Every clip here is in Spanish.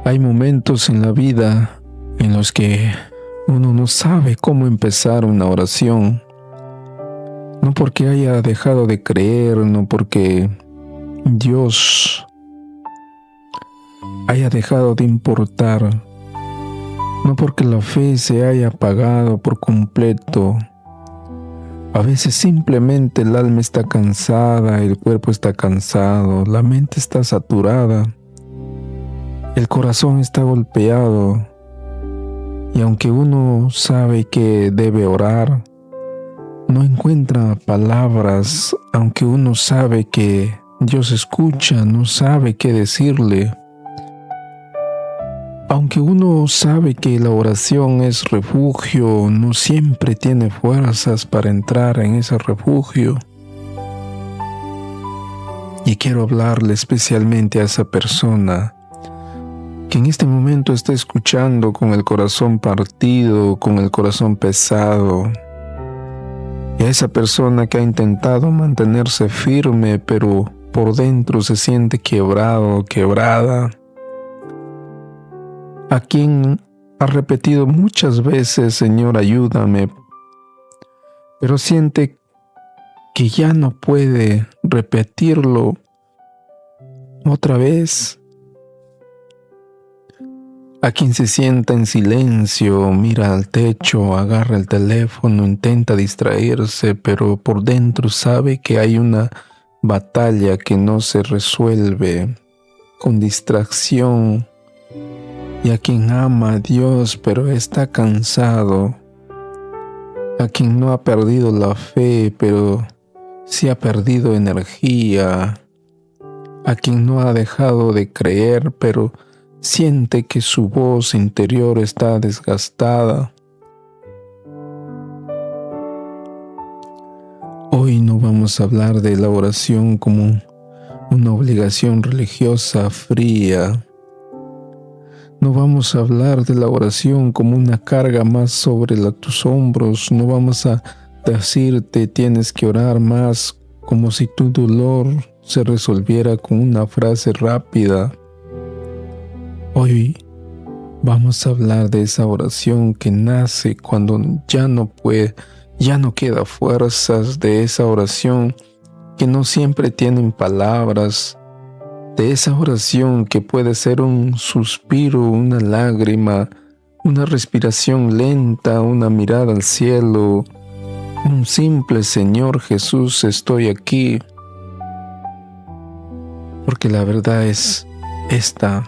Hay momentos en la vida en los que uno no sabe cómo empezar una oración. No porque haya dejado de creer, no porque Dios haya dejado de importar, no porque la fe se haya apagado por completo. A veces simplemente el alma está cansada, el cuerpo está cansado, la mente está saturada, el corazón está golpeado, y aunque uno sabe que debe orar, no encuentra palabras. Aunque uno sabe que Dios escucha, no sabe qué decirle. Aunque uno sabe que la oración es refugio, no siempre tiene fuerzas para entrar en ese refugio. Y quiero hablarle especialmente a esa persona que en este momento está escuchando con el corazón partido, con el corazón pesado. Y a esa persona que ha intentado mantenerse firme, pero por dentro se siente quebrado, quebrada. A quien ha repetido muchas veces, Señor, ayúdame, pero siente que ya no puede repetirlo otra vez. A quien se sienta en silencio, mira al techo, agarra el teléfono, intenta distraerse, pero por dentro sabe que hay una batalla que no se resuelve con distracción. Y a quien ama a Dios pero está cansado, a quien no ha perdido la fe pero sí ha perdido energía, a quien no ha dejado de creer pero siente que su voz interior está desgastada. Hoy no vamos a hablar de la oración como una obligación religiosa fría. No vamos a hablar de la oración como una carga más sobre tus hombros. No vamos a decirte tienes que orar más como si tu dolor se resolviera con una frase rápida. Hoy vamos a hablar de esa oración que nace cuando ya no queda fuerzas, de esa oración que no siempre tienen palabras, de esa oración que puede ser un suspiro, una lágrima, una respiración lenta, una mirada al cielo, un simple Señor Jesús, estoy aquí. Porque la verdad es esta: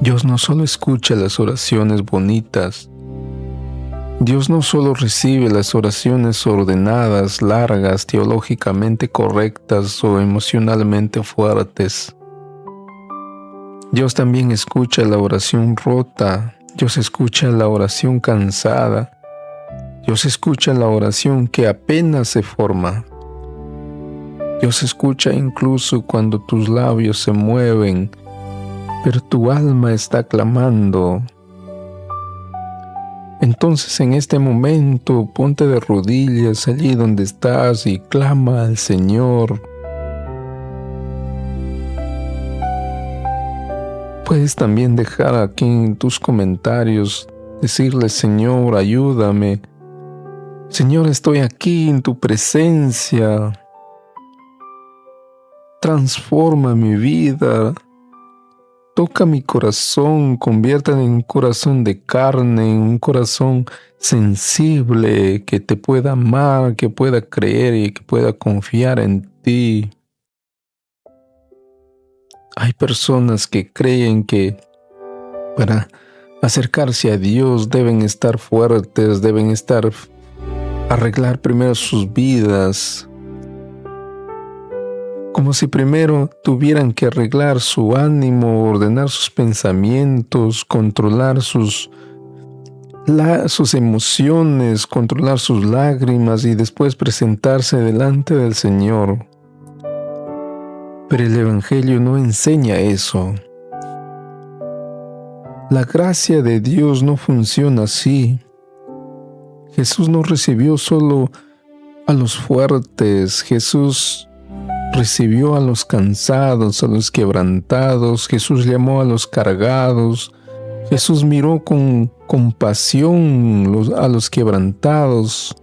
Dios no solo escucha las oraciones bonitas, Dios no solo recibe las oraciones ordenadas, largas, teológicamente correctas o emocionalmente fuertes. Dios también escucha la oración rota, Dios escucha la oración cansada, Dios escucha la oración que apenas se forma. Dios escucha incluso cuando tus labios se mueven, pero tu alma está clamando. Entonces en este momento ponte de rodillas allí donde estás y clama al Señor. Puedes también dejar aquí en tus comentarios, decirle: Señor, ayúdame. Señor, estoy aquí en tu presencia. Transforma mi vida. Toca mi corazón, conviértelo en un corazón de carne, en un corazón sensible, que te pueda amar, que pueda creer y que pueda confiar en ti. Hay personas que creen que para acercarse a Dios deben estar fuertes, deben arreglar primero sus vidas, como si primero tuvieran que arreglar su ánimo, ordenar sus pensamientos, controlar sus emociones, controlar sus lágrimas y después presentarse delante del Señor. Pero el Evangelio no enseña eso. La gracia de Dios no funciona así. Jesús no recibió solo a los fuertes. Jesús recibió a los cansados, a los quebrantados. Jesús llamó a los cargados. Jesús miró con compasión a los quebrantados.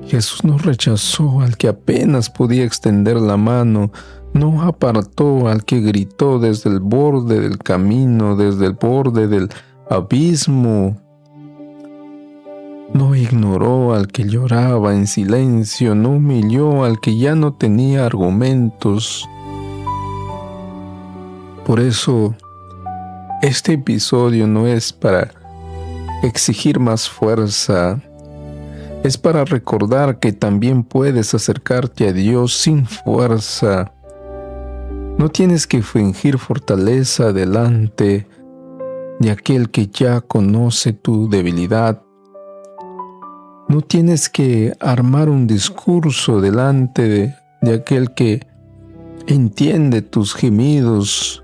Jesús no rechazó al que apenas podía extender la mano. No apartó al que gritó desde el borde del camino, desde el borde del abismo. No ignoró al que lloraba en silencio, no humilló al que ya no tenía argumentos. Por eso, este episodio no es para exigir más fuerza, es para recordar que también puedes acercarte a Dios sin fuerza. No tienes que fingir fortaleza delante de aquel que ya conoce tu debilidad. No tienes que armar un discurso delante de aquel que entiende tus gemidos.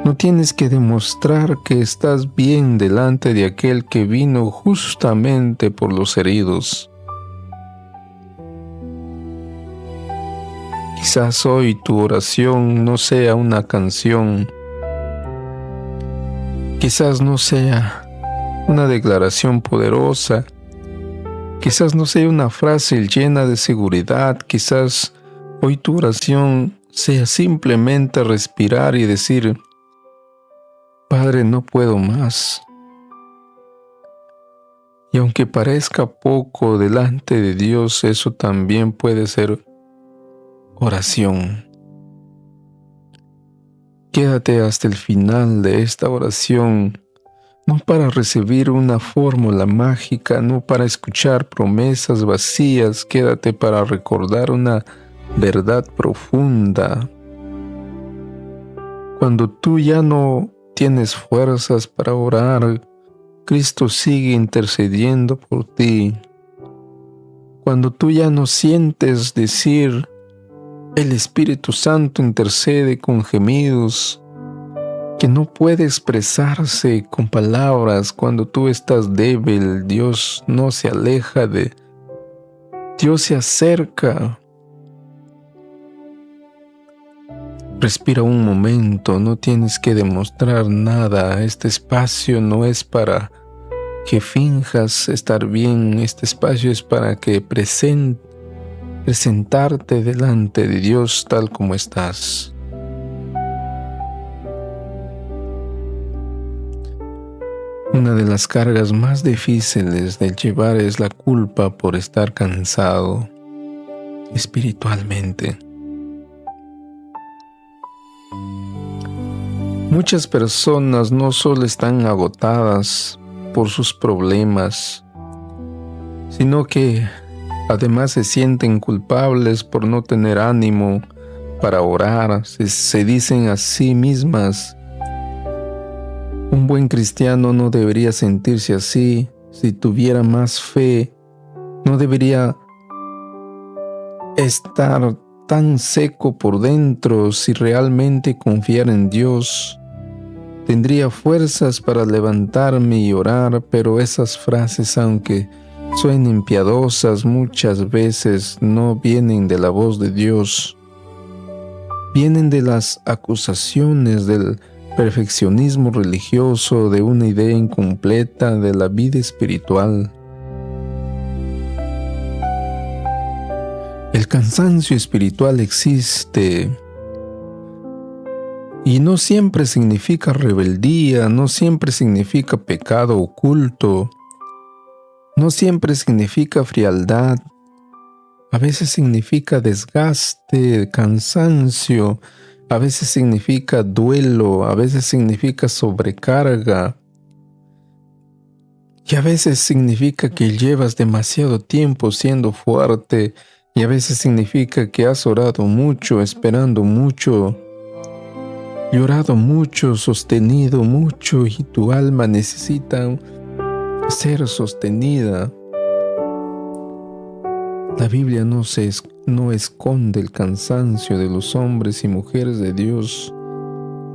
No tienes que demostrar que estás bien delante de aquel que vino justamente por los heridos. Quizás hoy tu oración no sea una canción. Quizás no sea una declaración poderosa. Quizás no sea una frase llena de seguridad. Quizás hoy tu oración sea simplemente respirar y decir: Padre, no puedo más. Y aunque parezca poco delante de Dios, eso también puede ser oración. Quédate hasta el final de esta oración, no para recibir una fórmula mágica, no para escuchar promesas vacías. Quédate para recordar una verdad profunda. Cuando tú ya no tienes fuerzas para orar, Cristo sigue intercediendo por ti. Cuando tú ya no sientes decir, el Espíritu Santo intercede con gemidos que no puede expresarse con palabras. Cuando tú estás débil, Dios no se aleja Dios se acerca. Respira un momento, no tienes que demostrar nada. Este espacio no es para que finjas estar bien. Este espacio es para que presentarte delante de Dios tal como estás. Una de las cargas más difíciles de llevar es la culpa por estar cansado espiritualmente. Muchas personas no solo están agotadas por sus problemas, sino que además se sienten culpables por no tener ánimo para orar. Se dicen a sí mismas: un buen cristiano no debería sentirse así. Si tuviera más fe, no debería estar tan seco por dentro. Si realmente confiara en Dios, tendría fuerzas para levantarme y orar. Pero esas frases, aunque suenen piadosas, muchas veces no vienen de la voz de Dios. Vienen de las acusaciones, del perfeccionismo religioso, de una idea incompleta de la vida espiritual. El cansancio espiritual existe y no siempre significa rebeldía, no siempre significa pecado oculto, no siempre significa frialdad. A veces significa desgaste, cansancio. A veces significa duelo, a veces significa sobrecarga. Y a veces significa que llevas demasiado tiempo siendo fuerte. Y a veces significa que has orado mucho, esperando mucho, llorado mucho, sostenido mucho, y tu alma necesita ser sostenida. La Biblia no esconde el cansancio de los hombres y mujeres de Dios.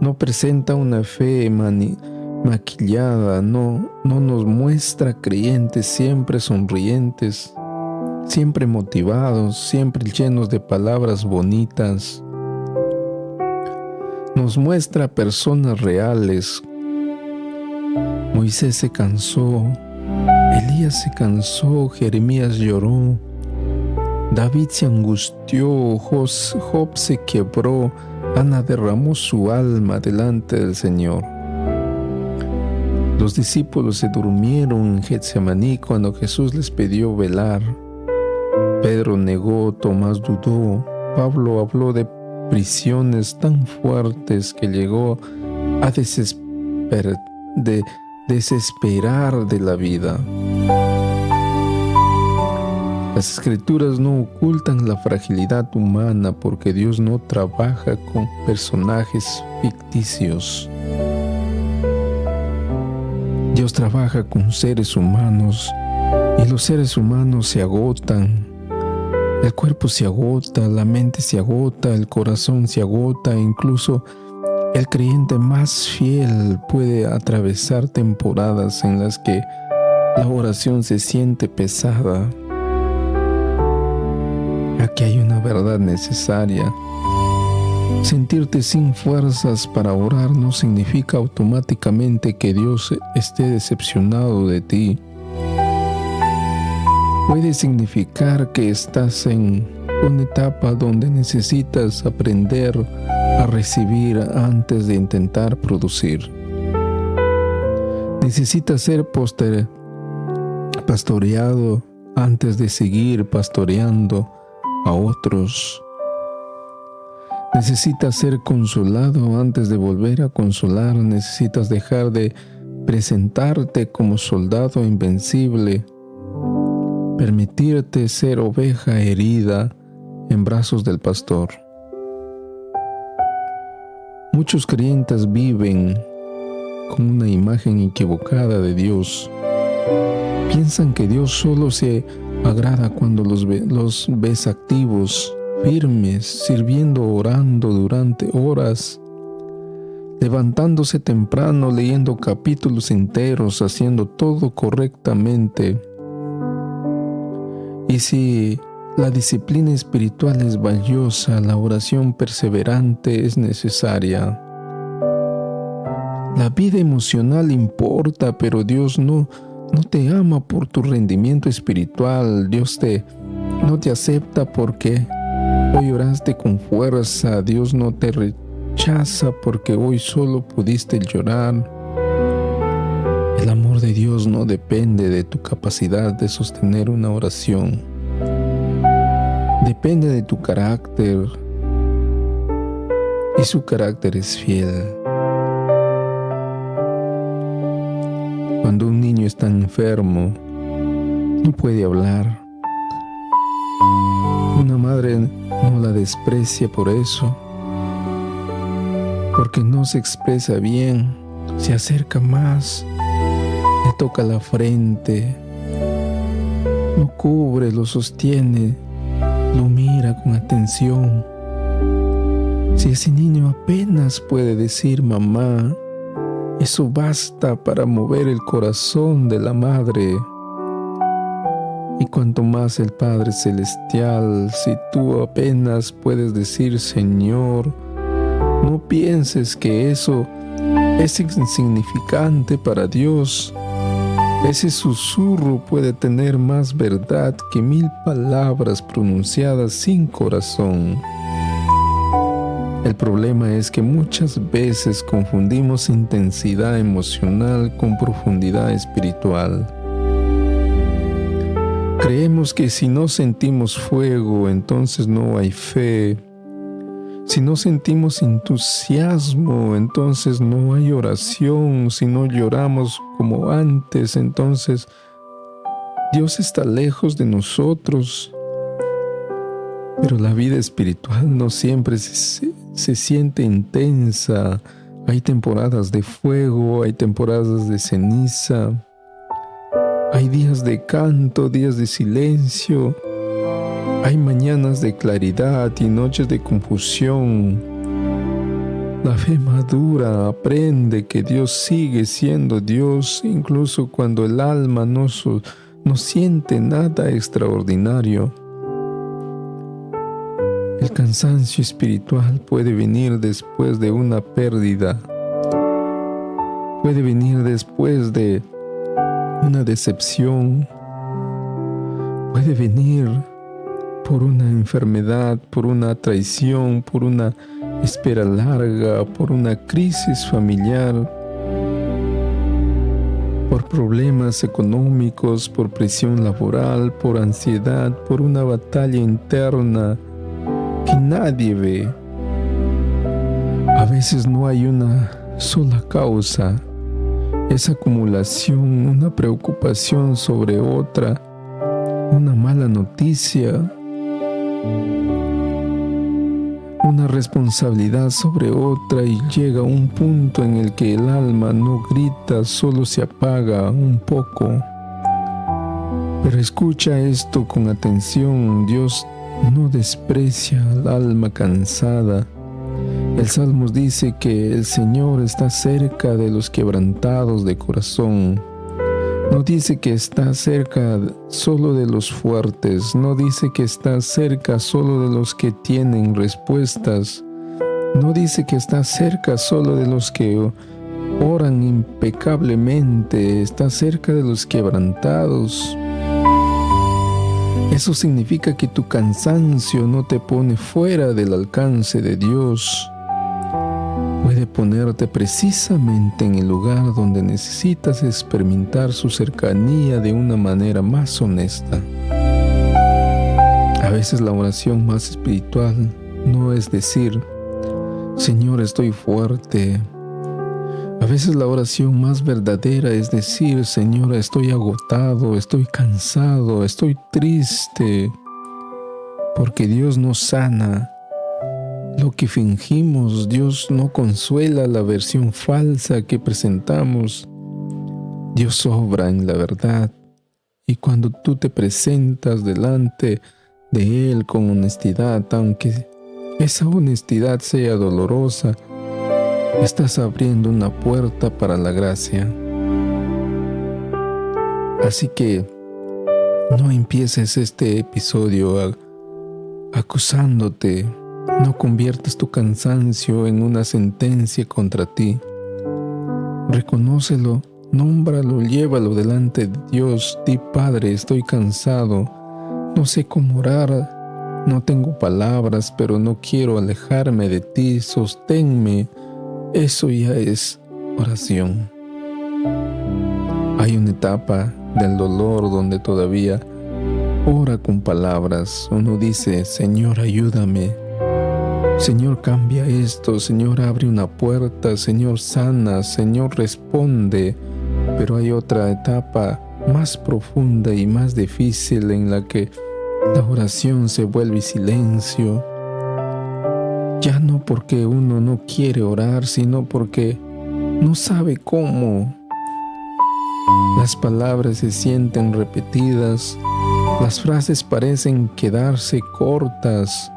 No presenta una fe maquillada, no nos muestra creyentes siempre sonrientes, siempre motivados, siempre llenos de palabras bonitas. Nos muestra personas reales. Moisés se cansó, Elías se cansó, Jeremías lloró, David se angustió, Job se quebró, Ana derramó su alma delante del Señor. Los discípulos se durmieron en Getsemaní cuando Jesús les pidió velar. Pedro negó, Tomás dudó, Pablo habló de prisiones tan fuertes que llegó a desesperar de la vida. Las Escrituras no ocultan la fragilidad humana porque Dios no trabaja con personajes ficticios. Dios trabaja con seres humanos y los seres humanos se agotan. El cuerpo se agota, la mente se agota, el corazón se agota, incluso el creyente más fiel puede atravesar temporadas en las que la oración se siente pesada. Aquí hay una verdad necesaria. Sentirte sin fuerzas para orar no significa automáticamente que Dios esté decepcionado de ti. Puede significar que estás en una etapa donde necesitas aprender a recibir antes de intentar producir. Necesitas ser pastoreado antes de seguir pastoreando a otros. Necesitas ser consolado antes de volver a consolar. Necesitas dejar de presentarte como soldado invencible. Permitirte ser oveja herida en brazos del pastor. Muchos creyentes viven con una imagen equivocada de Dios. Piensan que Dios solo se agrada cuando los ves activos, firmes, sirviendo, orando durante horas, levantándose temprano, leyendo capítulos enteros, haciendo todo correctamente. Y si la disciplina espiritual es valiosa, la oración perseverante es necesaria. La vida emocional importa, pero Dios no te ama por tu rendimiento espiritual. Dios no te acepta porque hoy oraste con fuerza. Dios no te rechaza porque hoy solo pudiste llorar. El amor de Dios no depende de tu capacidad de sostener una oración. Depende de tu carácter. Y su carácter es fiel. Cuando un niño está enfermo, no puede hablar. Una madre no la desprecia por eso, porque no se expresa bien, se acerca más, le toca la frente, lo cubre, lo sostiene, lo mira con atención. Si ese niño apenas puede decir mamá, eso basta para mover el corazón de la madre. Y cuanto más el Padre Celestial, si tú apenas puedes decir Señor, no pienses que eso es insignificante para Dios. Ese susurro puede tener más verdad que 1000 palabras pronunciadas sin corazón. El problema es que muchas veces confundimos intensidad emocional con profundidad espiritual. Creemos que si no sentimos fuego, entonces no hay fe. Si no sentimos entusiasmo, entonces no hay oración. Si no lloramos como antes, entonces Dios está lejos de nosotros. Pero la vida espiritual no siempre se siente intensa. Hay temporadas de fuego, hay temporadas de ceniza. Hay días de canto, días de silencio. Hay mañanas de claridad y noches de confusión. La fe madura aprende que Dios sigue siendo Dios incluso cuando el alma no no siente nada extraordinario. El cansancio espiritual puede venir después de una pérdida, puede venir después de una decepción, puede venir por una enfermedad, por una traición, por una espera larga, por una crisis familiar, por problemas económicos, por presión laboral, por ansiedad, por una batalla interna que nadie ve. A veces no hay una sola causa, es acumulación, una preocupación sobre otra, una mala noticia, una responsabilidad sobre otra, y llega un punto en el que el alma no grita, solo se apaga un poco. Pero escucha esto con atención: Dios no desprecia al alma cansada. El Salmos dice que el Señor está cerca de los quebrantados de corazón. No dice que está cerca solo de los fuertes, no dice que está cerca solo de los que tienen respuestas, no dice que está cerca solo de los que oran impecablemente, está cerca de los quebrantados. Eso significa que tu cansancio no te pone fuera del alcance de Dios. Puede ponerte precisamente en el lugar donde necesitas experimentar su cercanía de una manera más honesta. A veces la oración más espiritual no es decir: Señor, estoy fuerte. A veces la oración más verdadera es decir: Señor, estoy agotado, estoy cansado, estoy triste. Porque Dios nos sana lo que fingimos, Dios no consuela la versión falsa que presentamos. Dios obra en la verdad, y cuando tú te presentas delante de Él con honestidad, aunque esa honestidad sea dolorosa, estás abriendo una puerta para la gracia. Así que no empieces este episodio acusándote. No conviertas tu cansancio en una sentencia contra ti. Reconócelo, nómbralo, llévalo delante de Dios. Di: Padre, estoy cansado, no sé cómo orar, no tengo palabras, pero no quiero alejarme de ti, sosténme. Eso ya es oración. Hay una etapa del dolor donde todavía ora con palabras. Uno dice: Señor, ayúdame. Señor, cambia esto. Señor, abre una puerta. Señor, sana. Señor, responde. Pero hay otra etapa más profunda y más difícil en la que la oración se vuelve silencio. Ya no porque uno no quiere orar, sino porque no sabe cómo. Las palabras se sienten repetidas. Las frases parecen quedarse cortas.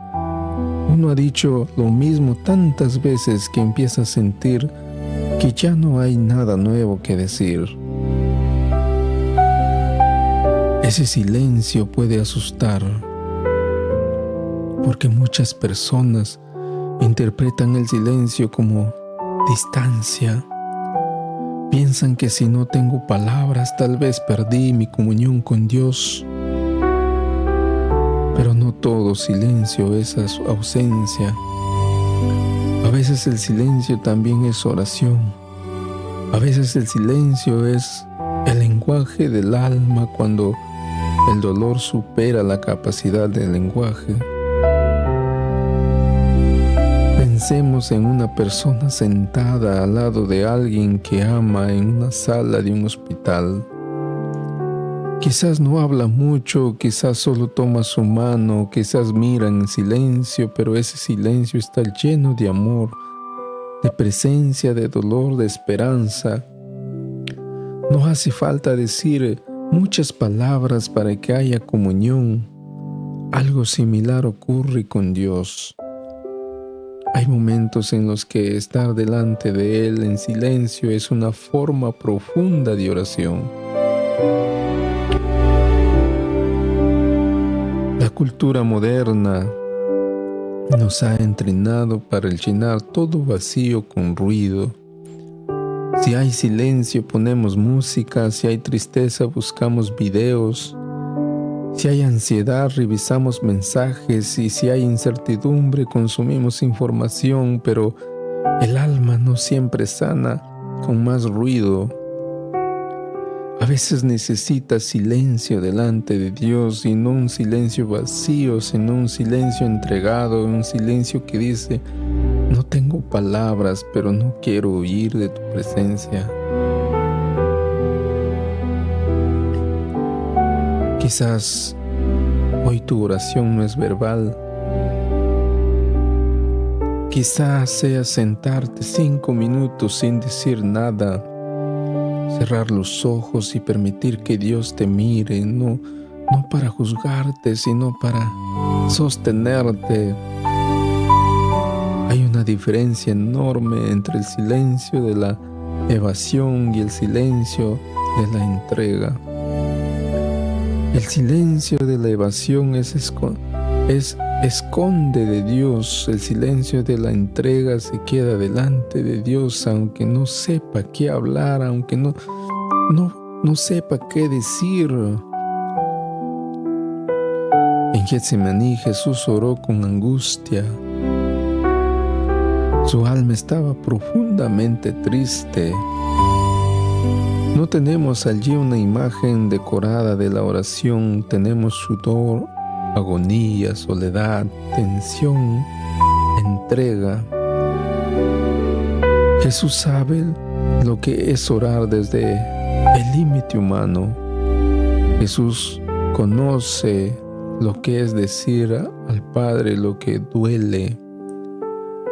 Uno ha dicho lo mismo tantas veces que empieza a sentir que ya no hay nada nuevo que decir. Ese silencio puede asustar, porque muchas personas interpretan el silencio como distancia. Piensan que si no tengo palabras, tal vez perdí mi comunión con Dios. Pero no todo silencio es ausencia. A veces el silencio también es oración. A veces el silencio es el lenguaje del alma cuando el dolor supera la capacidad del lenguaje. Pensemos en una persona sentada al lado de alguien que ama en una sala de un hospital. Quizás no habla mucho, quizás solo toma su mano, quizás mira en silencio, pero ese silencio está lleno de amor, de presencia, de dolor, de esperanza. No hace falta decir muchas palabras para que haya comunión. Algo similar ocurre con Dios. Hay momentos en los que estar delante de Él en silencio es una forma profunda de oración. cultura moderna nos ha entrenado para llenar todo vacío con ruido. Si hay silencio, ponemos música. Si hay tristeza, buscamos videos. Si hay ansiedad, revisamos mensajes. Y si hay incertidumbre, consumimos información. Pero el alma no siempre sana con más ruido. A veces necesita silencio delante de Dios, y no un silencio vacío, sino un silencio entregado, un silencio que dice: no tengo palabras, pero no quiero huir de tu presencia. Quizás hoy tu oración no es verbal. Quizás sea sentarte 5 minutos sin decir nada, cerrar los ojos y permitir que Dios te mire, no para juzgarte, sino para sostenerte. Hay una diferencia enorme entre el silencio de la evasión y el silencio de la entrega. El silencio de la evasión esconde de Dios. El silencio de la entrega se queda delante de Dios, aunque no sepa qué hablar, aunque no sepa qué decir. En Getsemaní Jesús oró con angustia. Su alma estaba profundamente triste. No tenemos allí una imagen decorada de la oración. Tenemos sudor, agonía, soledad, tensión, entrega. Jesús sabe lo que es orar desde el límite humano. Jesús conoce lo que es decir al Padre lo que duele.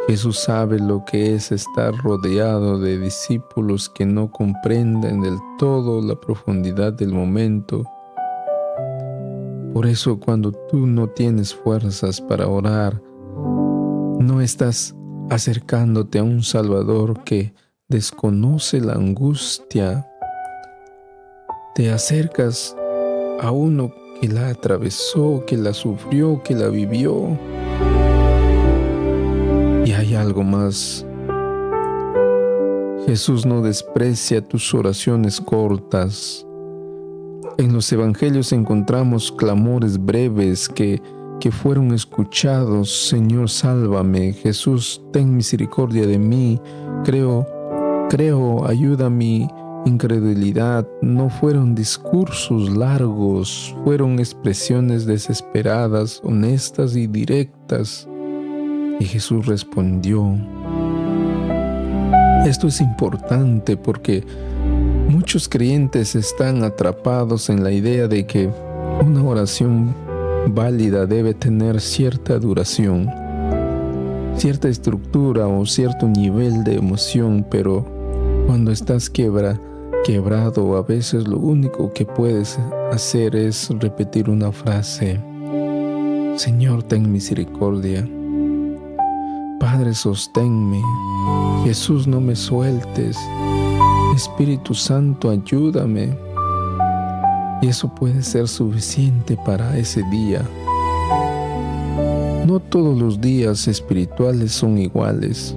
Jesús sabe lo que es estar rodeado de discípulos que no comprenden del todo la profundidad del momento. Por eso, cuando tú no tienes fuerzas para orar, no estás acercándote a un Salvador que desconoce la angustia. Te acercas a uno que la atravesó, que la sufrió, que la vivió. Y hay algo más. Jesús no desprecia tus oraciones cortas. En los evangelios encontramos clamores breves que fueron escuchados. Señor, sálvame. Jesús, ten misericordia de mí. Creo, ayuda a mi incredulidad. No fueron discursos largos, fueron expresiones desesperadas, honestas y directas. Y Jesús respondió. Esto es importante porque muchos creyentes están atrapados en la idea de que una oración válida debe tener cierta duración, cierta estructura o cierto nivel de emoción, pero cuando estás quebrado, a veces lo único que puedes hacer es repetir una frase: Señor, ten misericordia. Padre, sosténme. Jesús, no me sueltes. Espíritu Santo, ayúdame. Y eso puede ser suficiente para ese día. No todos los días espirituales son iguales.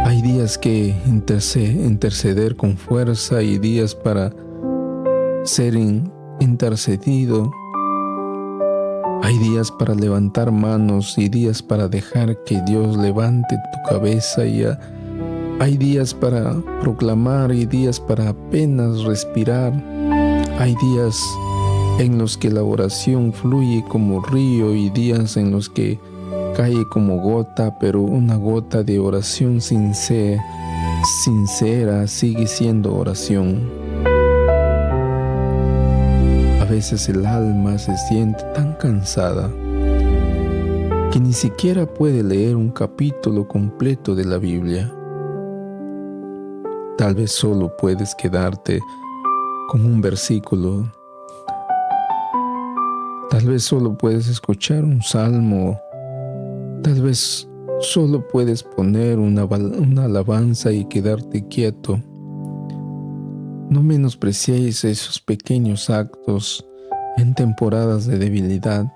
Hay días que interceder con fuerza y días para ser intercedido. Hay días para levantar manos y días para dejar que Dios levante tu cabeza. Y hay días para proclamar y días para apenas respirar. Hay días en los que la oración fluye como río y días en los que cae como gota, pero una gota de oración sincera sigue siendo oración. A veces el alma se siente tan cansada que ni siquiera puede leer un capítulo completo de la Biblia. Tal vez solo puedes quedarte con un versículo. Tal vez solo puedes escuchar un salmo. Tal vez solo puedes poner una alabanza y quedarte quieto. No menospreciéis esos pequeños actos en temporadas de debilidad.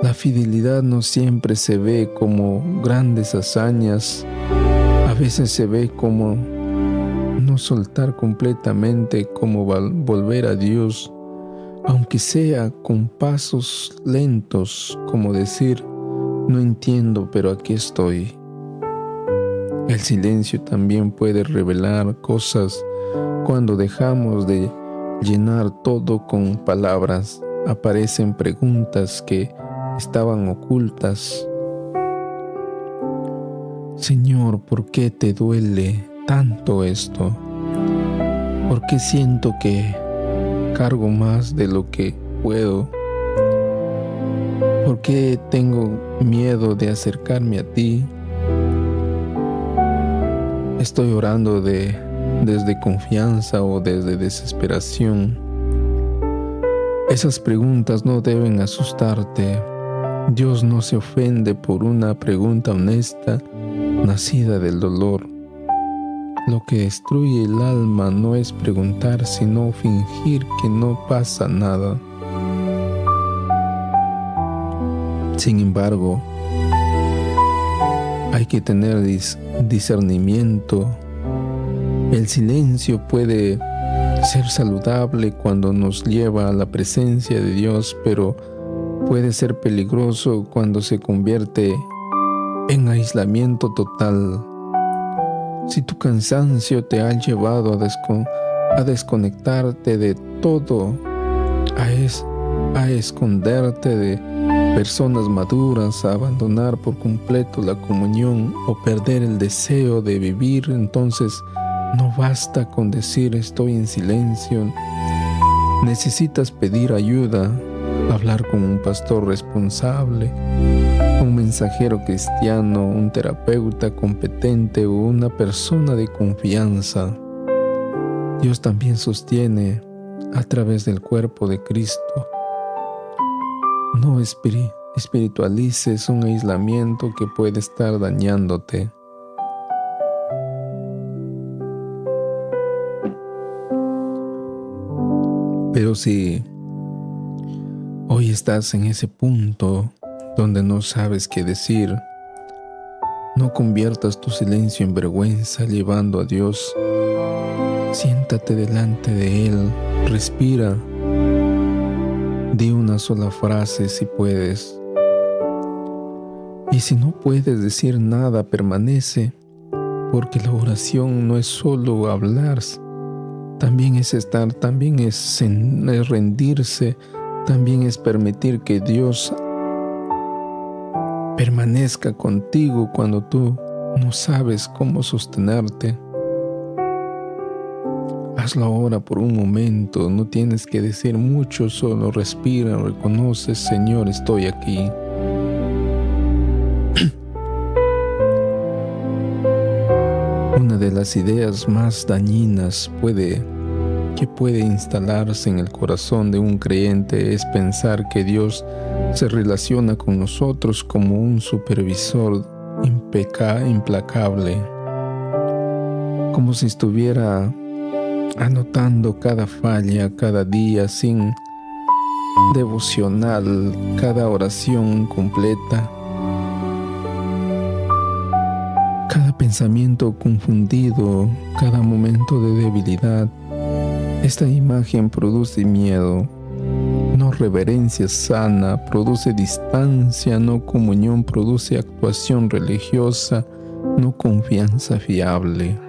La fidelidad no siempre se ve como grandes hazañas, a veces se ve como no soltar completamente, como volver a Dios, aunque sea con pasos lentos, como decir, no entiendo, pero aquí estoy. El silencio también puede revelar cosas cuando dejamos de llenar todo con palabras. Aparecen preguntas que estaban ocultas. Señor, ¿por qué te duele tanto esto? ¿Por qué siento que cargo más de lo que puedo? ¿Por qué tengo miedo de acercarme a ti? ¿Estoy orando desde confianza o desde desesperación? Esas preguntas no deben asustarte. Dios no se ofende por una pregunta honesta, nacida del dolor. Lo que destruye el alma no es preguntar, sino fingir que no pasa nada. Sin embargo, hay que tener discernimiento. El silencio puede ser saludable cuando nos lleva a la presencia de Dios, pero puede ser peligroso cuando se convierte en aislamiento total. Si tu cansancio te ha llevado a desconectarte de todo, a esconderte de personas maduras, a abandonar por completo la comunión o perder el deseo de vivir, entonces no basta con decir estoy en silencio. Necesitas pedir ayuda, hablar con un pastor responsable, un mensajero cristiano, un terapeuta competente o una persona de confianza. Dios también sostiene a través del cuerpo de Cristo. No espiritualices un aislamiento que puede estar dañándote. Pero si hoy estás en ese punto donde no sabes qué decir, no conviertas tu silencio en vergüenza llevando a Dios. Siéntate delante de Él, respira, di una sola frase si puedes. Y si no puedes decir nada, permanece, porque la oración no es solo hablar, también es estar, también es rendirse, también es permitir que Dios permanezca contigo cuando tú no sabes cómo sostenerte. Hazlo ahora por un momento, no tienes que decir mucho, solo respira, reconoce, Señor, estoy aquí. Una de las ideas más dañinas que puede instalarse en el corazón de un creyente es pensar que Dios se relaciona con nosotros como un supervisor implacable, como si estuviera anotando cada falla, cada día sin devocional, cada oración completa, cada pensamiento confundido, cada momento de debilidad. Esta imagen produce miedo, no reverencia sana, produce distancia, no comunión, produce actuación religiosa, no confianza fiable.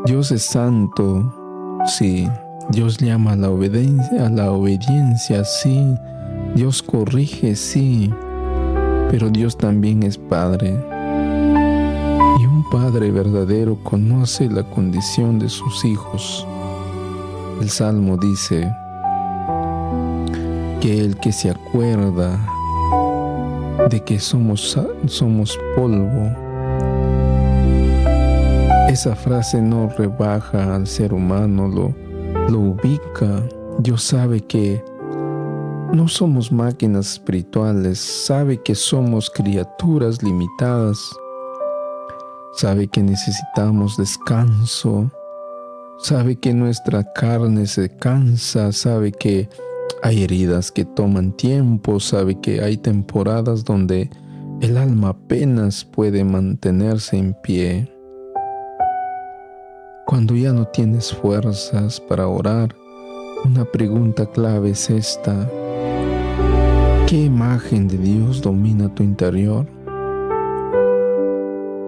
Dios es santo, sí. Dios llama a la obediencia, sí. Dios corrige, sí. Pero Dios también es Padre. Y un Padre verdadero conoce la condición de sus hijos. El Salmo dice que el que se acuerda de que somos polvo, esa frase no rebaja al ser humano, lo ubica. Dios sabe que no somos máquinas espirituales, sabe que somos criaturas limitadas, sabe que necesitamos descanso, sabe que nuestra carne se cansa, sabe que hay heridas que toman tiempo, sabe que hay temporadas donde el alma apenas puede mantenerse en pie. Cuando ya no tienes fuerzas para orar, una pregunta clave es esta: ¿qué imagen de Dios domina tu interior?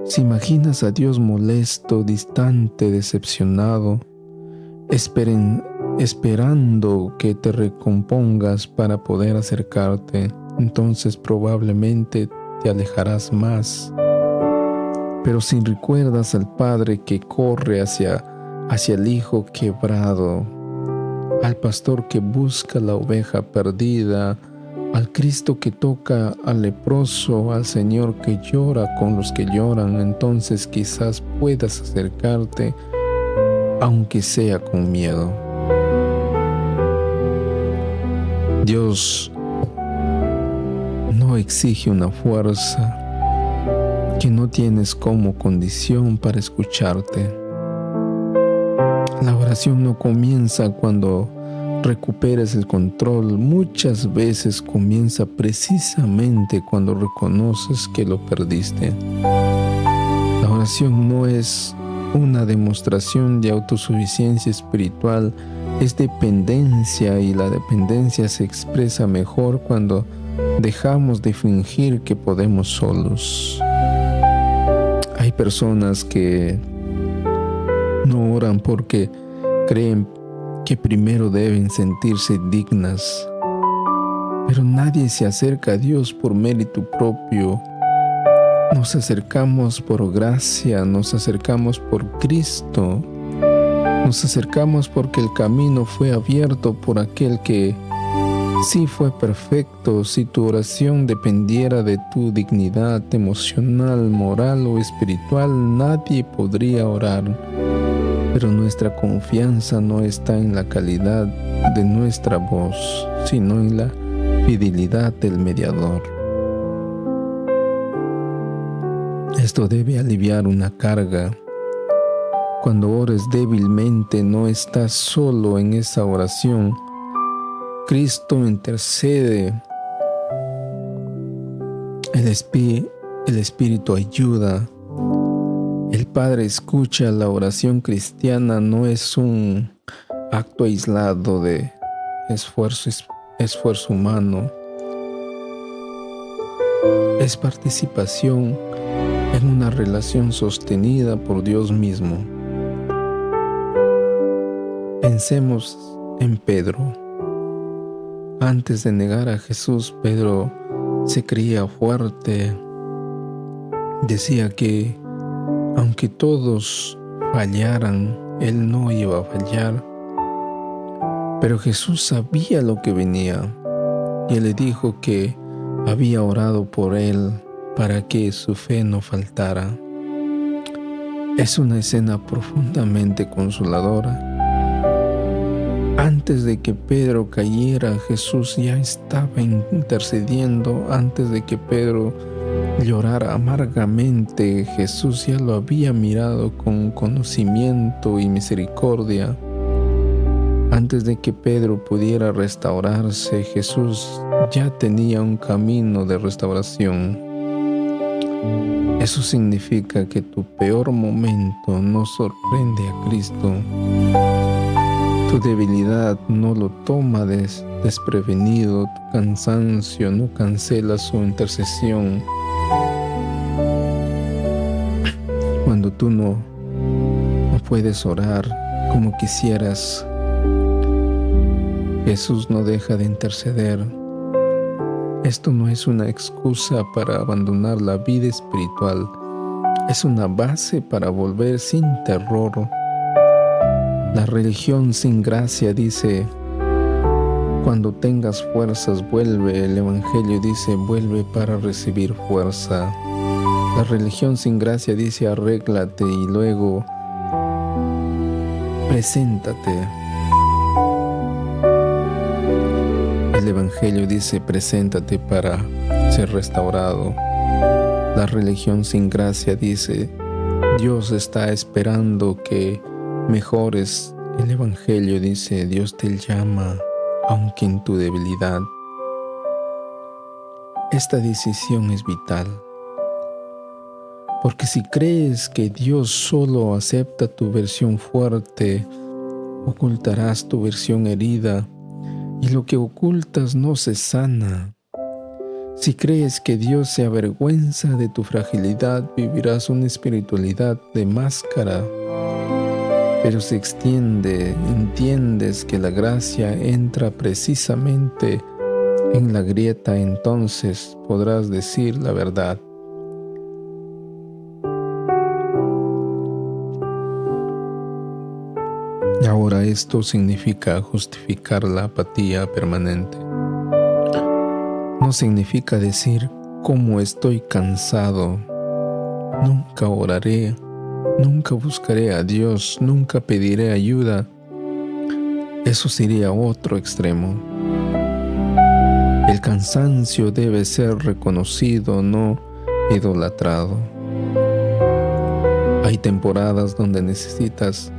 Si imaginas a Dios molesto, distante, decepcionado, esperando que te recompongas para poder acercarte, entonces probablemente te alejarás más. Pero si recuerdas al Padre que corre hacia el Hijo quebrado, al pastor que busca la oveja perdida, al Cristo que toca al leproso, al Señor que llora con los que lloran, entonces quizás puedas acercarte, aunque sea con miedo. Dios no exige una fuerza que no tienes como condición para escucharte. La oración no comienza cuando recuperes el control, muchas veces comienza precisamente cuando reconoces que lo perdiste. La oración no es una demostración de autosuficiencia espiritual, es dependencia, y la dependencia se expresa mejor cuando dejamos de fingir que podemos solos. Hay personas que no oran porque creen que primero deben sentirse dignas, pero nadie se acerca a Dios por mérito propio. Nos acercamos por gracia, nos acercamos por Cristo, nos acercamos porque el camino fue abierto por aquel que sí fue perfecto. Si tu oración dependiera de tu dignidad emocional, moral o espiritual, nadie podría orar. Pero nuestra confianza no está en la calidad de nuestra voz, sino en la fidelidad del mediador. Esto debe aliviar una carga. Cuando ores débilmente, no estás solo en esa oración. Cristo intercede. El Espíritu ayuda. El Padre escucha. La oración cristiana no es un acto aislado de esfuerzo humano. Es participación en una relación sostenida por Dios mismo. Pensemos en Pedro. Antes de negar a Jesús, Pedro se creía fuerte. Decía que aunque todos fallaran, él no iba a fallar. Pero Jesús sabía lo que venía y él le dijo que había orado por él para que su fe no faltara. Es una escena profundamente consoladora. Antes de que Pedro cayera, Jesús ya estaba intercediendo. Antes de que Pedro llorara amargamente, Jesús ya lo había mirado con conocimiento y misericordia. Antes de que Pedro pudiera restaurarse, Jesús ya tenía un camino de restauración. Eso significa que tu peor momento no sorprende a Cristo. Tu debilidad no lo toma desprevenido, tu cansancio no cancela su intercesión. Cuando tú no puedes orar como quisieras, Jesús no deja de interceder. Esto no es una excusa para abandonar la vida espiritual, es una base para volver sin terror. La religión sin gracia dice: cuando tengas fuerzas vuelve. El Evangelio dice: vuelve para recibir fuerza. La religión sin gracia dice: arréglate y luego preséntate. El Evangelio dice: preséntate para ser restaurado. La religión sin gracia dice: Dios está esperando que mejores. El Evangelio dice: Dios te llama aunque en tu debilidad. Esta decisión es vital, porque si crees que Dios solo acepta tu versión fuerte, ocultarás tu versión herida, y lo que ocultas no se sana. Si crees que Dios se avergüenza de tu fragilidad, vivirás una espiritualidad de máscara. Pero si entiendes que la gracia entra precisamente en la grieta, entonces podrás decir la verdad. Y ahora esto significa justificar la apatía permanente. No significa decir: como estoy cansado, nunca oraré, nunca buscaré a Dios, nunca pediré ayuda. Eso sería otro extremo. El cansancio debe ser reconocido, no idolatrado. Hay temporadas donde necesitas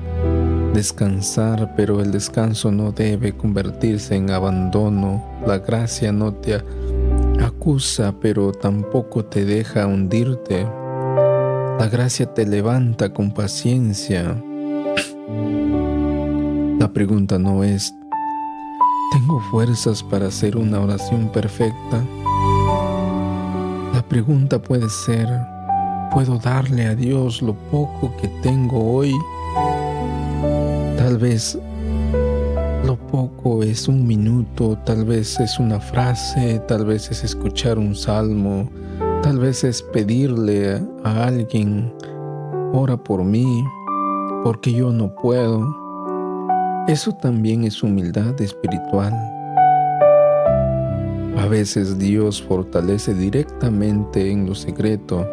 descansar, pero el descanso no debe convertirse en abandono. La gracia no te acusa, pero tampoco te deja hundirte. La gracia te levanta con paciencia. La pregunta no es: ¿tengo fuerzas para hacer una oración perfecta? La pregunta puede ser: ¿puedo darle a Dios lo poco que tengo hoy? Tal vez lo poco es un minuto, tal vez es una frase, tal vez es escuchar un salmo, tal vez es pedirle a alguien: ora por mí, porque yo no puedo. Eso también es humildad espiritual. A veces Dios fortalece directamente en lo secreto.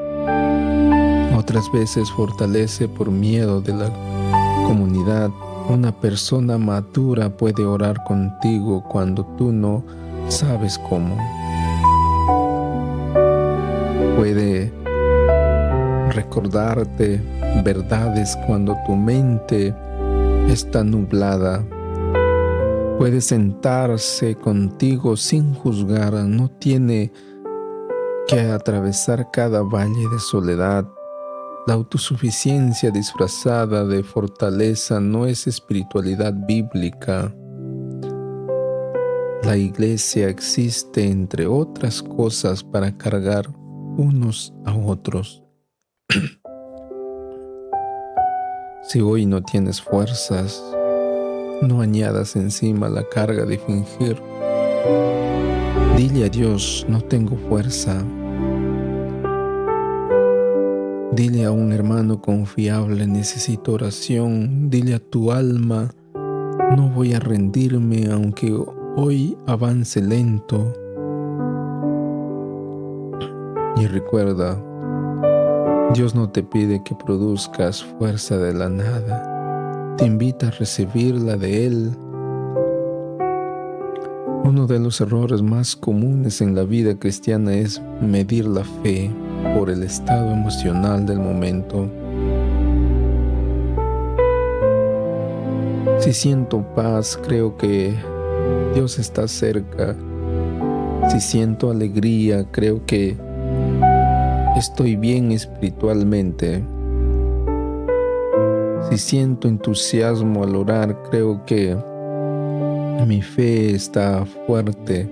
Otras veces fortalece por miedo de la comunidad. Una persona madura puede orar contigo cuando tú no sabes cómo. Puede recordarte verdades cuando tu mente está nublada. Puede sentarse contigo sin juzgar. No tiene que atravesar cada valle de soledad. La autosuficiencia disfrazada de fortaleza no es espiritualidad bíblica. La iglesia existe, entre otras cosas, para cargar unos a otros. Si hoy no tienes fuerzas, no añadas encima la carga de fingir. Dile a Dios: no tengo fuerza. Dile a un hermano confiable: necesito oración. Dile a tu alma: no voy a rendirme aunque hoy avance lento. Y recuerda, Dios no te pide que produzcas fuerza de la nada. Te invita a recibirla de Él. Uno de los errores más comunes en la vida cristiana es medir la fe por el estado emocional del momento. Si siento paz, creo que Dios está cerca. Si siento alegría, creo que estoy bien espiritualmente. Si siento entusiasmo al orar, creo que mi fe está fuerte.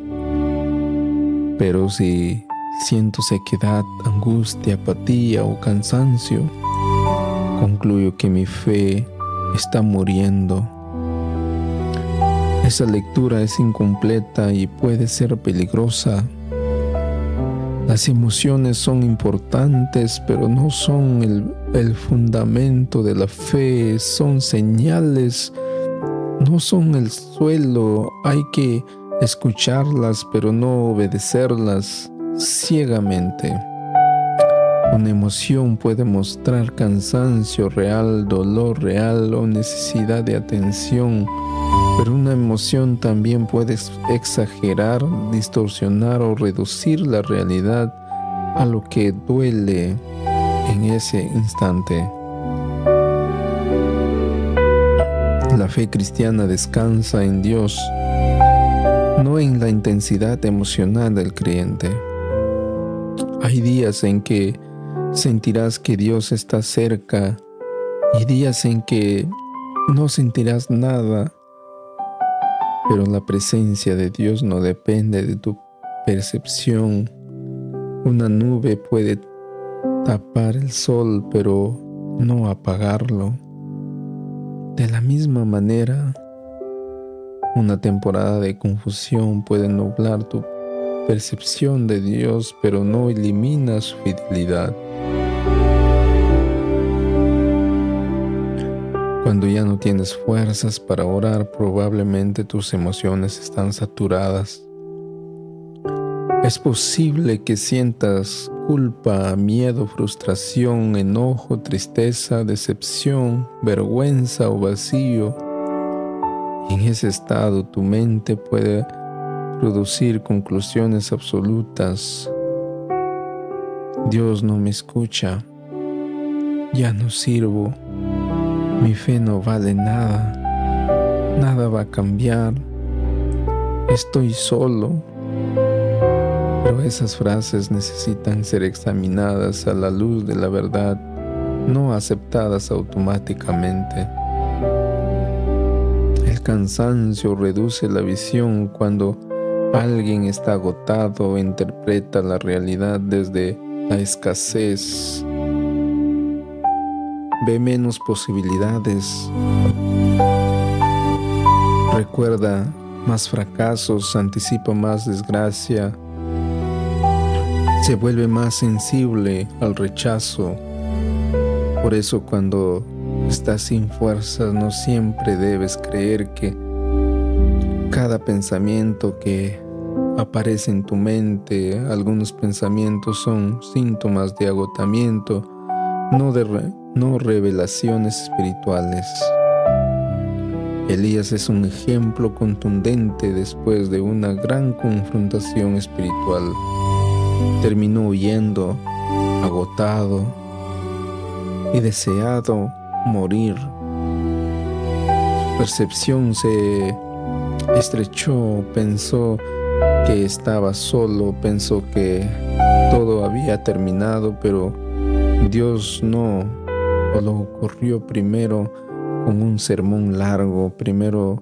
Pero si siento sequedad, angustia, apatía o cansancio, concluyo que mi fe está muriendo. Esa lectura es incompleta y puede ser peligrosa. Las emociones son importantes, pero no son el fundamento de la fe. Son señales, no son el suelo. Hay que escucharlas, pero no obedecerlas ciegamente. Una emoción puede mostrar cansancio real, dolor real o necesidad de atención, pero una emoción también puede exagerar, distorsionar o reducir la realidad a lo que duele en ese instante. La fe cristiana descansa en Dios, no en la intensidad emocional del creyente. Hay días en que sentirás que Dios está cerca y días en que no sentirás nada, pero la presencia de Dios no depende de tu percepción. Una nube puede tapar el sol, pero no apagarlo. De la misma manera, una temporada de confusión puede nublar tu percepción de Dios, pero no elimina su fidelidad. Cuando ya no tienes fuerzas para orar, probablemente tus emociones están saturadas. Es posible que sientas culpa, miedo, frustración, enojo, tristeza, decepción, vergüenza o vacío. Y en ese estado tu mente puede producir conclusiones absolutas. Dios no me escucha, ya no sirvo, mi fe no vale nada, nada va a cambiar, estoy solo. Pero esas frases necesitan ser examinadas a la luz de la verdad, no aceptadas automáticamente. El cansancio reduce la visión cuando alguien está agotado o interpreta la realidad desde la escasez. Ve menos posibilidades. Recuerda más fracasos, anticipa más desgracia. Se vuelve más sensible al rechazo. Por eso cuando estás sin fuerzas, no siempre debes creer que cada pensamiento que aparece en tu mente, algunos pensamientos son síntomas de agotamiento, no revelaciones espirituales. Elías es un ejemplo contundente después de una gran confrontación espiritual. Terminó huyendo, agotado y deseado morir. Su percepción se estrechó, pensó que estaba solo, pensó que todo había terminado, pero Dios no lo ocurrió primero con un sermón largo. Primero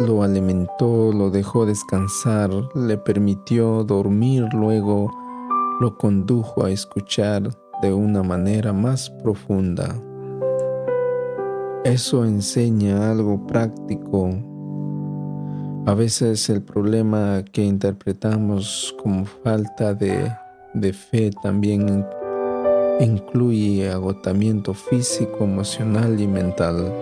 lo alimentó, lo dejó descansar, le permitió dormir, luego lo condujo a escuchar de una manera más profunda. Eso enseña algo práctico. A veces el problema que interpretamos como falta de fe también incluye agotamiento físico, emocional y mental.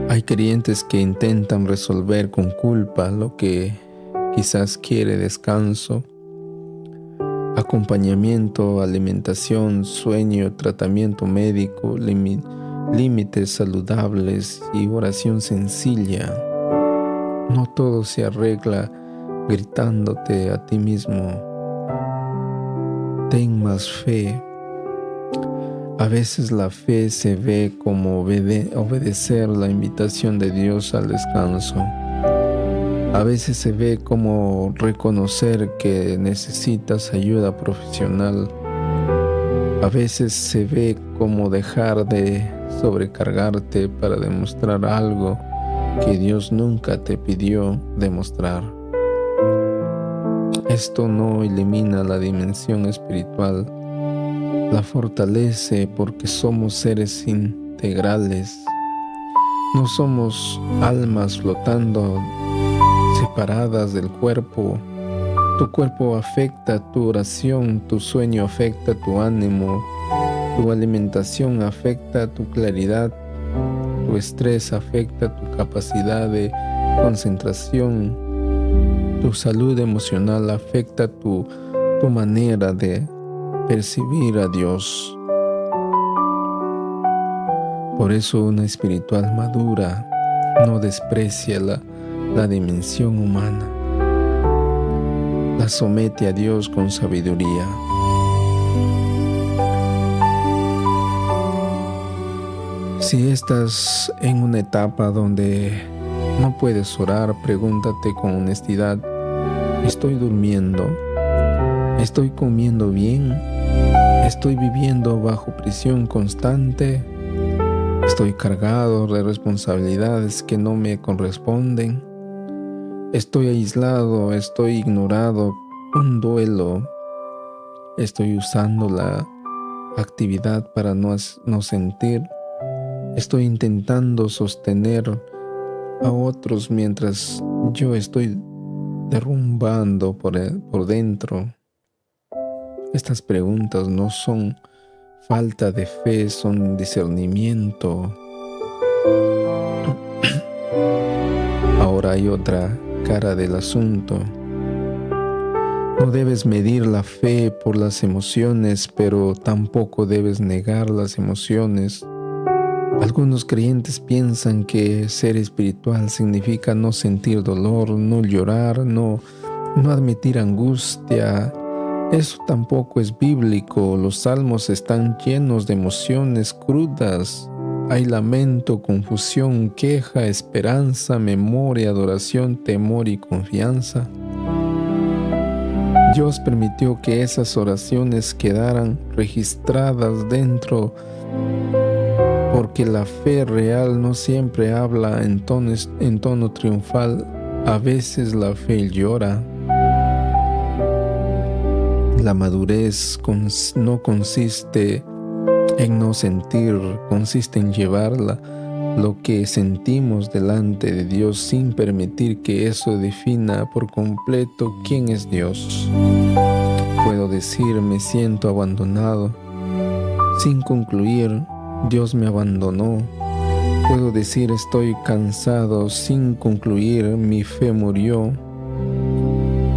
Hay creyentes que intentan resolver con culpa lo que quizás quiere descanso, acompañamiento, alimentación, sueño, tratamiento médico, límites saludables y oración sencilla. No todo se arregla gritándote a ti mismo: ten más fe. A veces la fe se ve como obedecer la invitación de Dios al descanso. A veces se ve como reconocer que necesitas ayuda profesional. A veces se ve como dejar de sobrecargarte para demostrar algo que Dios nunca te pidió demostrar. Esto no elimina la dimensión espiritual, la fortalece porque somos seres integrales. No somos almas flotando separadas del cuerpo. Tu cuerpo afecta tu oración, tu sueño afecta tu ánimo, tu alimentación afecta tu claridad, tu estrés afecta tu capacidad de concentración, tu salud emocional afecta tu manera de percibir a Dios. Por eso una espiritual madura no desprecia la dimensión humana. La somete a Dios con sabiduría. Si estás en una etapa donde no puedes orar, pregúntate con honestidad: ¿estoy durmiendo? ¿Estoy comiendo bien? ¿Estoy viviendo bajo presión constante? ¿Estoy cargado de responsabilidades que no me corresponden? ¿Estoy aislado? ¿Estoy ignorado? ¿Un duelo? ¿Estoy usando la actividad para no sentir? ¿Estoy intentando sostener a otros mientras yo estoy derrumbando por dentro? Estas preguntas no son falta de fe, son discernimiento. Ahora hay otra cara del asunto. No debes medir la fe por las emociones, pero tampoco debes negar las emociones. Algunos creyentes piensan que ser espiritual significa no sentir dolor, no llorar, no admitir angustia. Eso tampoco es bíblico. Los salmos están llenos de emociones crudas. Hay lamento, confusión, queja, esperanza, memoria, adoración, temor y confianza. Dios permitió que esas oraciones quedaran registradas dentro, porque la fe real no siempre habla en tono triunfal. A veces la fe llora. La madurez no consiste en no sentir, consiste en llevarla, lo que sentimos delante de Dios, sin permitir que eso defina por completo quién es Dios. Puedo decir: me siento abandonado, sin concluir: Dios me abandonó. Puedo decir: estoy cansado, sin concluir: mi fe murió.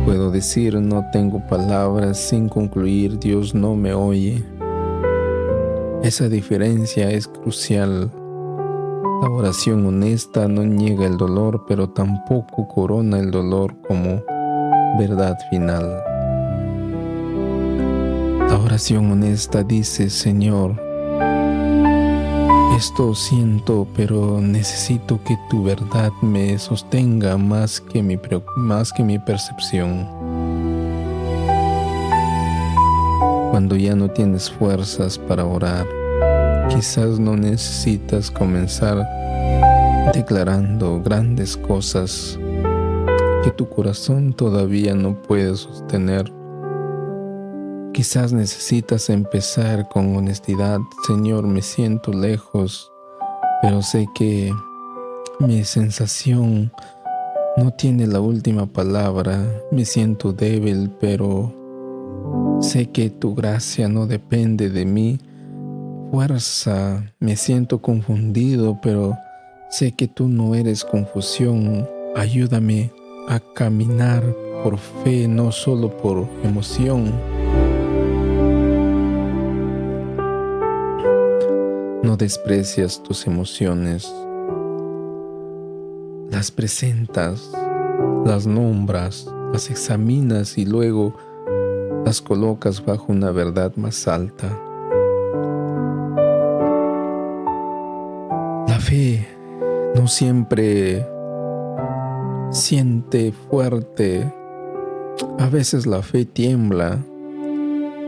Puedo decir: no tengo palabras, sin concluir: Dios no me oye. Esa diferencia es crucial. La oración honesta no niega el dolor, pero tampoco corona el dolor como verdad final. La oración honesta dice: Señor, esto siento, pero necesito que tu verdad me sostenga más que mi percepción. Cuando ya no tienes fuerzas para orar, quizás no necesitas comenzar declarando grandes cosas que tu corazón todavía no puede sostener. Quizás necesitas empezar con honestidad: Señor, me siento lejos, pero sé que mi sensación no tiene la última palabra. Me siento débil, pero sé que tu gracia no depende de mí. Fuerza, me siento confundido, pero sé que tú no eres confusión. Ayúdame a caminar por fe, no solo por emoción. No desprecias tus emociones. Las presentas, las nombras, las examinas y luego las colocas bajo una verdad más alta. La fe no siempre siente fuerte. A veces la fe tiembla,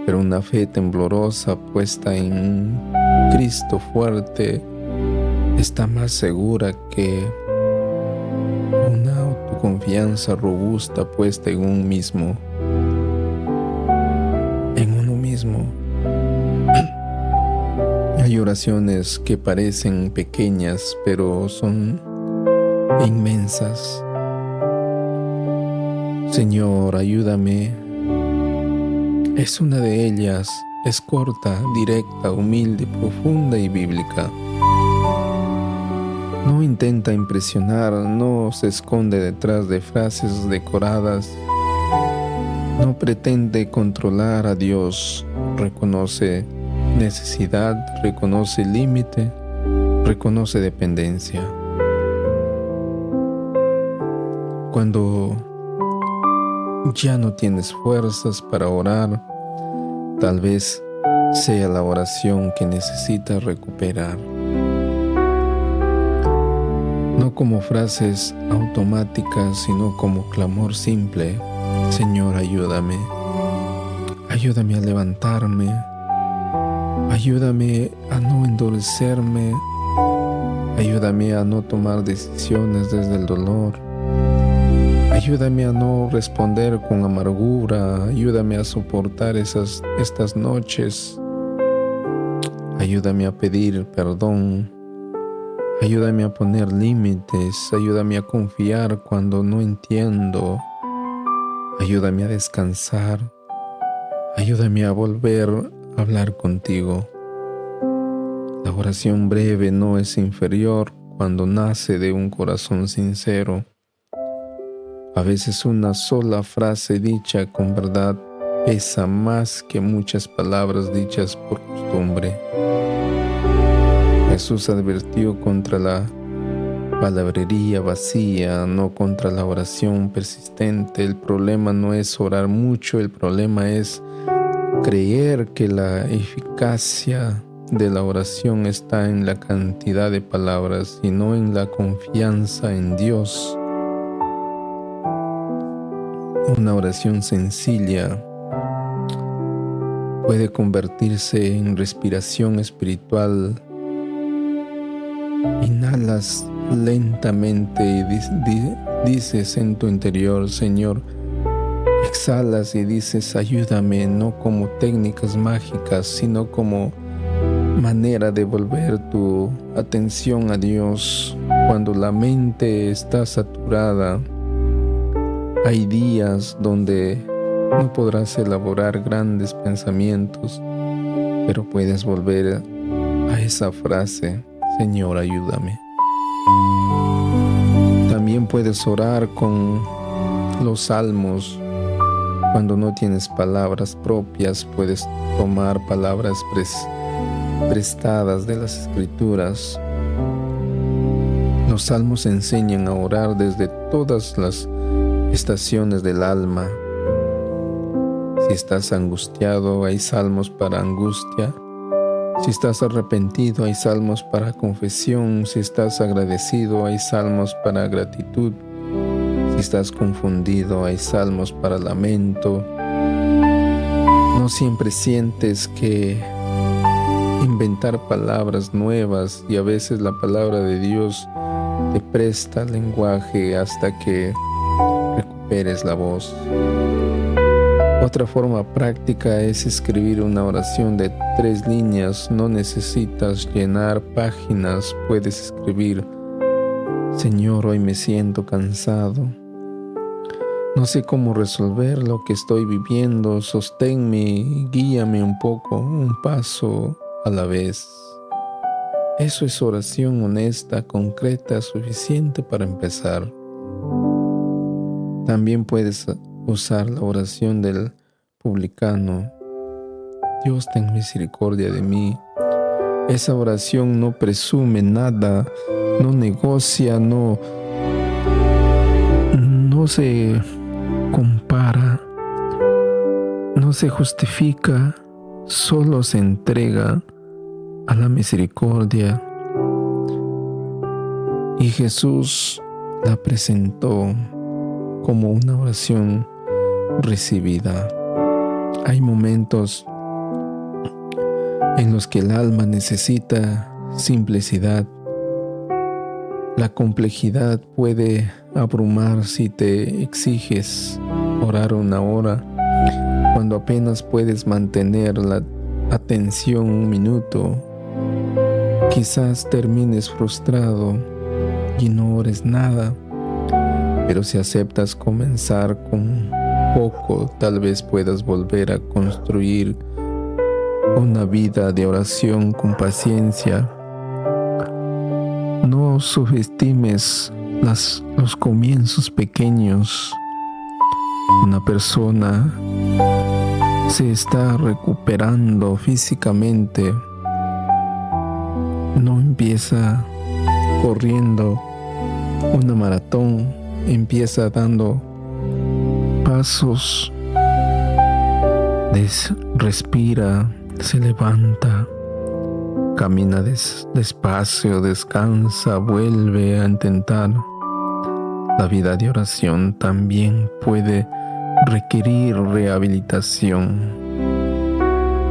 pero una fe temblorosa puesta en Cristo fuerte está más segura que una autoconfianza robusta puesta en uno mismo. Hay oraciones que parecen pequeñas, pero son inmensas. Señor, ayúdame. Es una de ellas. Es corta, directa, humilde, profunda y bíblica. No intenta impresionar, no se esconde detrás de frases decoradas. No pretende controlar a Dios. Reconoce necesidad, reconoce límite, reconoce dependencia. Cuando ya no tienes fuerzas para orar, tal vez sea la oración que necesitas recuperar. no como frases automáticas, sino como clamor simple. Señor, ayúdame. Ayúdame a levantarme. Ayúdame a no endurecerme. Ayúdame a no tomar decisiones desde el dolor. Ayúdame a no responder con amargura. Ayúdame a soportar estas noches. Ayúdame a pedir perdón. Ayúdame a poner límites. Ayúdame a confiar cuando no entiendo. Ayúdame a descansar. Ayúdame a volver a hablar contigo. La oración breve no es inferior cuando nace de un corazón sincero. A veces una sola frase dicha con verdad pesa más que muchas palabras dichas por costumbre. Jesús advirtió contra la palabrería vacía, no contra la oración persistente. El problema no es orar mucho, el problema es creer que la eficacia de la oración está en la cantidad de palabras y no en la confianza en Dios. Una oración sencilla puede convertirse en respiración espiritual. Inhalas lentamente y dices en tu interior, Señor. Exhalas y dices, ayúdame, no como técnicas mágicas, sino como manera de volver tu atención a Dios. Cuando la mente está saturada, hay días donde no podrás elaborar grandes pensamientos, pero puedes volver a esa frase, Señor, ayúdame. También puedes orar con los salmos. Cuando no tienes palabras propias, puedes tomar palabras prestadas de las Escrituras. Los salmos enseñan a orar desde todas las estaciones del alma. Si estás angustiado, hay salmos para angustia. Si estás arrepentido, hay salmos para confesión. Si estás agradecido, hay salmos para gratitud. Si estás confundido, hay salmos para lamento. No siempre sientes que inventar palabras nuevas, y a veces la palabra de Dios te presta el lenguaje hasta que recuperes la voz. Otra forma práctica es escribir una oración de 3 líneas. No necesitas llenar páginas. Puedes escribir: Señor, hoy me siento cansado. No sé cómo resolver lo que estoy viviendo. Sosténme y guíame un poco, un paso a la vez. Eso es oración honesta, concreta, suficiente para empezar. También puedes usar la oración del publicano: Dios, ten misericordia de mí. Esa oración no presume nada, no negocia, no se compara, no se justifica, solo se entrega a la misericordia. Y Jesús la presentó como una oración recibida. Hay momentos en los que el alma necesita simplicidad. La complejidad puede abrumar si te exiges orar 1 hora, cuando apenas puedes mantener la atención 1 minuto. Quizás termines frustrado y no ores nada, pero si aceptas comenzar con poco, tal vez puedas volver a construir una vida de oración con paciencia. No subestimes los comienzos pequeños. Una persona se está recuperando físicamente. No empieza corriendo una maratón, empieza dando pasos, respira, se levanta, Camina despacio, descansa, vuelve a intentar. La vida de oración también puede requerir rehabilitación.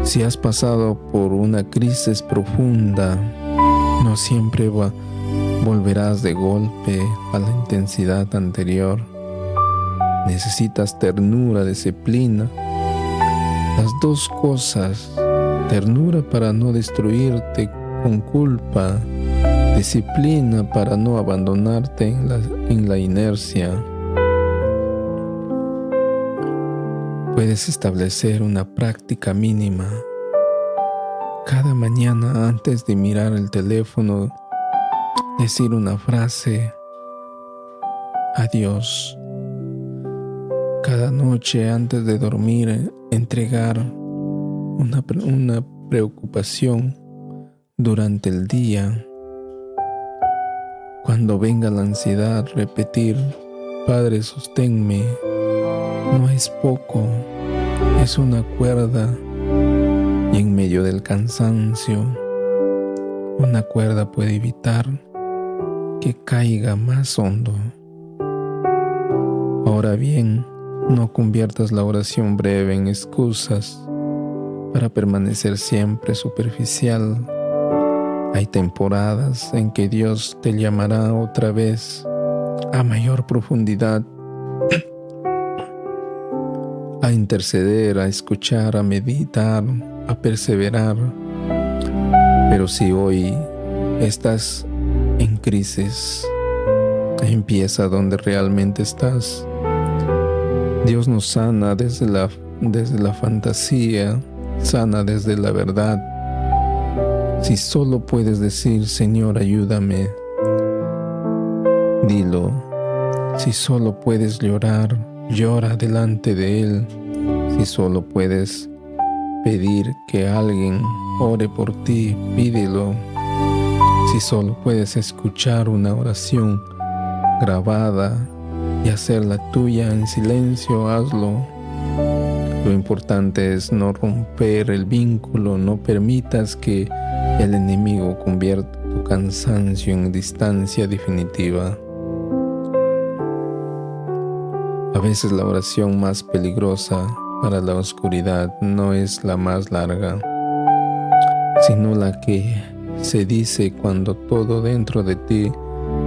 Si has pasado por una crisis profunda, no siempre volverás de golpe a la intensidad anterior. Necesitas ternura, disciplina. Las dos cosas, ternura para no destruirte con culpa, disciplina para no abandonarte en la inercia. Puedes establecer una práctica mínima. Cada mañana antes de mirar el teléfono, decir una frase a Dios. Cada noche antes de dormir, entregar una preocupación durante el día. Cuando venga la ansiedad, repetir: Padre, sosténme. No es poco, es una cuerda, y en medio del cansancio, una cuerda puede evitar que caiga más hondo. Ahora bien, no conviertas la oración breve en excusas para permanecer siempre superficial. Hay temporadas en que Dios te llamará otra vez a mayor profundidad, a interceder, a escuchar, a meditar, a perseverar. Pero si hoy estás en crisis, empieza donde realmente estás. Dios nos sana desde la fantasía, sana desde la verdad. Si solo puedes decir: Señor, ayúdame, dilo. Si solo puedes llorar, llora delante de Él. Si solo puedes pedir que alguien ore por ti, pídelo. Si solo puedes escuchar una oración grabada y hacerla tuya en silencio, hazlo. Lo importante es no romper el vínculo, no permitas que el enemigo convierta tu cansancio en distancia definitiva. A veces la oración más peligrosa para la oscuridad no es la más larga, sino la que se dice cuando todo dentro de ti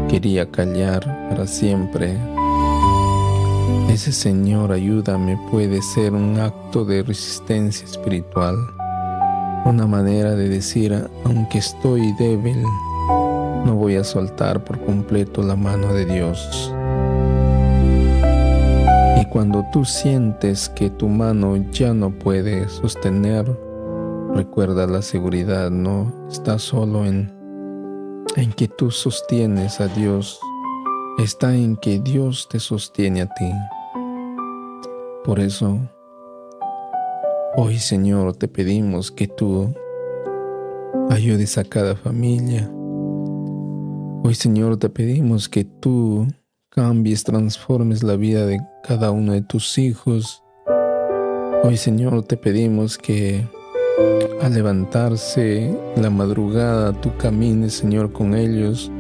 quería callar para siempre. Ese Señor, ayúdame puede ser un acto de resistencia espiritual, una manera de decir: aunque estoy débil, no voy a soltar por completo la mano de Dios. Y cuando tú sientes que tu mano ya no puede sostener, recuerda, la seguridad no está solo en que tú sostienes a Dios, está en que Dios te sostiene a ti. Por eso, hoy, Señor, te pedimos que tú ayudes a cada familia. Hoy, Señor, te pedimos que tú cambies, transformes la vida de cada uno de tus hijos. Hoy, Señor, te pedimos que al levantarse en la madrugada, tú camines, Señor, con ellos.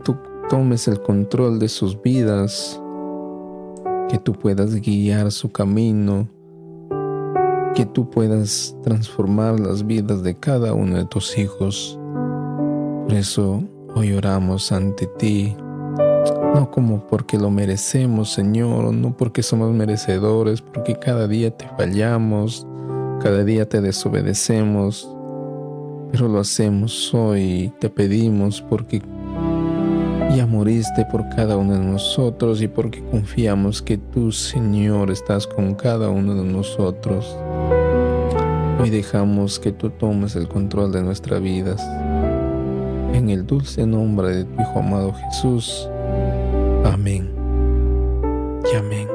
Tú tomes el control de sus vidas, que tú puedas guiar su camino, que tú puedas transformar las vidas de cada uno de tus hijos. Por eso hoy oramos ante ti, no como porque lo merecemos, Señor, no porque somos merecedores, porque cada día te fallamos, cada día te desobedecemos, pero lo hacemos hoy, te pedimos porque ya moriste por cada uno de nosotros y porque confiamos que tú, Señor, estás con cada uno de nosotros. Hoy dejamos que tú tomes el control de nuestras vidas. En el dulce nombre de tu Hijo amado Jesús. Amén y amén.